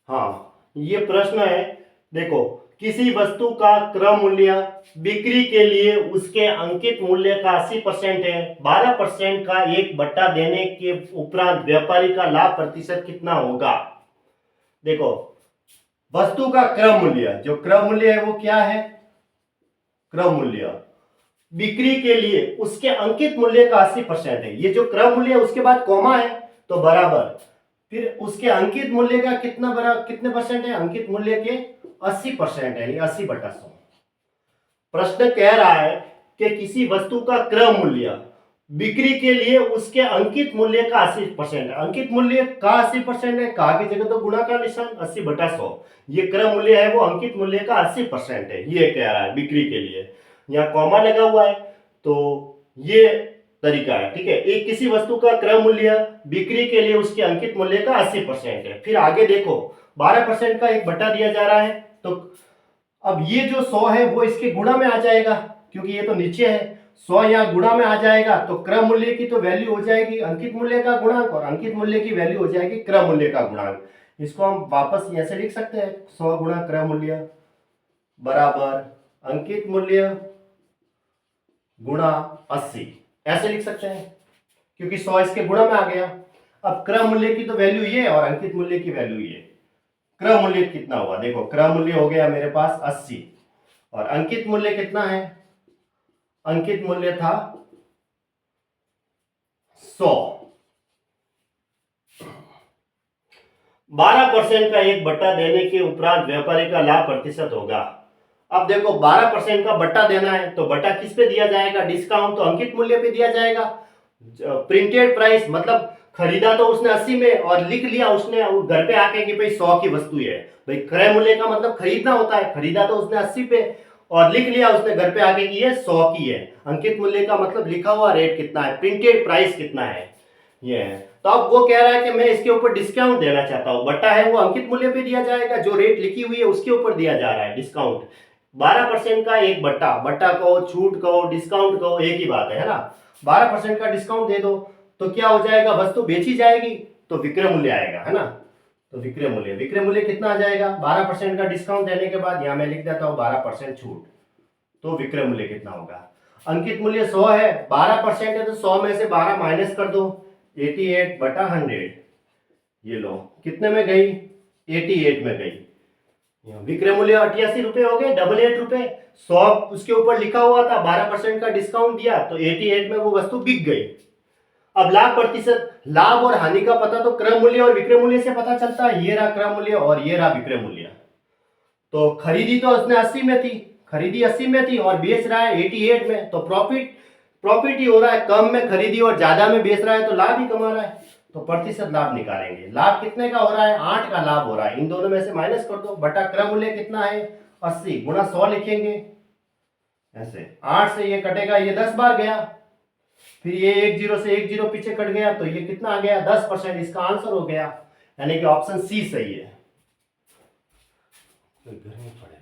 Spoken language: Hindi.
हाँ, ये प्रश्न है। देखो, किसी वस्तु का क्रय मूल्य बिक्री के लिए उसके अंकित मूल्य का 80% है। 12% का एक बट्टा देने के उपरांत व्यापारी का लाभ प्रतिशत कितना होगा? देखो, वस्तु का क्रय मूल्य, जो क्रय मूल्य है वो क्या है? क्रय मूल्य बिक्री के लिए उसके अंकित मूल्य का 80% है। ये जो क्रय मूल्य है उसके बाद कॉमा है तो बराबर, फिर उसके अंकित मूल्य का कितने परसेंट है? अंकित मूल्य के 80% है, 80/100। प्रश्न कह रहा है कि किसी वस्तु का क्रय मूल्य बिक्री के लिए उसके अंकित मूल्य का 80%। अंकित मूल्य का 80% है, का की जगह तो गुणा का निशान, 80/100। ये क्रय मूल्य है वो अंकित मूल्य का 80% है, ये कह रहा है बिक्री के लिए। यहाँ कॉमा लगा हुआ है तो ये तरीका है। ठीक है, एक किसी वस्तु का क्रय मूल्य बिक्री के लिए उसके अंकित मूल्य का 80% है। फिर आगे देखो, 12% का एक बट्टा दिया जा रहा है, तो अब ये जो 100 है वो इसके गुणा में आ जाएगा, क्योंकि ये तो नीचे है। 100 यहाँ गुणा में आ जाएगा तो क्रय मूल्य की तो वैल्यू हो जाएगी अंकित मूल्य का गुणांक, और अंकित मूल्य की वैल्यू हो जाएगी क्रय मूल्य का गुणांक। इसको हम वापस ऐसे लिख सकते हैं, 100 गुणा क्रय मूल्य बराबर अंकित मूल्य गुणा 80, ऐसे लिख सकते हैं, क्योंकि 100 इसके गुणा में आ गया। अब क्रय मूल्य की तो वैल्यू ये और अंकित मूल्य की वैल्यू ये। क्रय मूल्य कितना हुआ? देखो, क्रय मूल्य हो गया मेरे पास 80 और अंकित मूल्य कितना है? अंकित मूल्य था 100। 12% का एक बट्टा देने के उपरांत व्यापारी का लाभ प्रतिशत होगा। अब देखो, 12% का बट्टा देना है तो बट्टा किस पे दिया जाएगा? डिस्काउंट तो अंकित मूल्य पे दिया जाएगा। प्रिंटेड प्राइस मतलब खरीदा तो उसने 80 में और लिख लिया उसने घर पे आके कि भाई 100 की वस्तु है। भाई क्रय मूल्य का मतलब खरीदना होता है, खरीदा तो उसने 80 पे और लिख लिया उसने घर पे आके कि ये 100 की है। अंकित मूल्य का मतलब लिखा हुआ रेट कितना है, प्रिंटेड प्राइस कितना है, ये है। तो अब वो कह रहा है कि मैं इसके ऊपर डिस्काउंट देना चाहता हूं। बट्टा है वो अंकित मूल्य पे दिया जाएगा, जो रेट लिखी हुई है उसके ऊपर दिया जा रहा है डिस्काउंट। 12% का एक बट्टा, बट्टा कहो, छूट कहो, डिस्काउंट कहो, एक ही बात है ना। 12% का डिस्काउंट दे दो तो क्या हो जाएगा? वस्तु बेची जाएगी तो विक्रय मूल्य आएगा, है ना। तो विक्रय मूल्य कितना आ जाएगा? 12% का डिस्काउंट देने के बाद, यहां मैं लिख देता हूं 12% छूट, तो विक्रय मूल्य कितना होगा? अंकित मूल्य 100 है, 12% है तो 100 में से 12 माइनस कर दो, 88/100। ये लो, कितने में गई? 88 में गई। विक्रय मूल्य 88 रुपए हो गए, 88 रुपए। 100 उसके ऊपर लिखा हुआ था, 12% का डिस्काउंट दिया तो 88 में वो वस्तु बिक गई। अब लाभ प्रतिशत, लाभ और हानि का पता तो क्रय मूल्य और विक्रय मूल्य से पता चलता है। ये रहा क्रय मूल्य और ये रहा विक्रय मूल्य। तो खरीदी तो उसने 80 में थी, खरीदी 80 में थी और बेच रहा है 88 में, तो प्रॉफिट ही हो रहा है। कम में खरीदी और ज्यादा में बेच रहा है तो लाभ ही कमा रहा है। तो प्रतिशत लाभ निकालेंगे। लाभ कितने का हो रहा है? 8 का लाभ हो रहा है। इन दोनों में से माइनस कर दो, बटा क्रय मूल्य कितना है? 80 गुणा 100 लिखेंगे ऐसे। 8 से ये कटेगा, ये 10 बार गया, फिर ये 1 0 से 1 0 पीछे कट गया तो ये कितना आ गया? 10%। इसका आंसर हो गया, यानी कि ऑप्शन सी सही है। तो घर में पड़े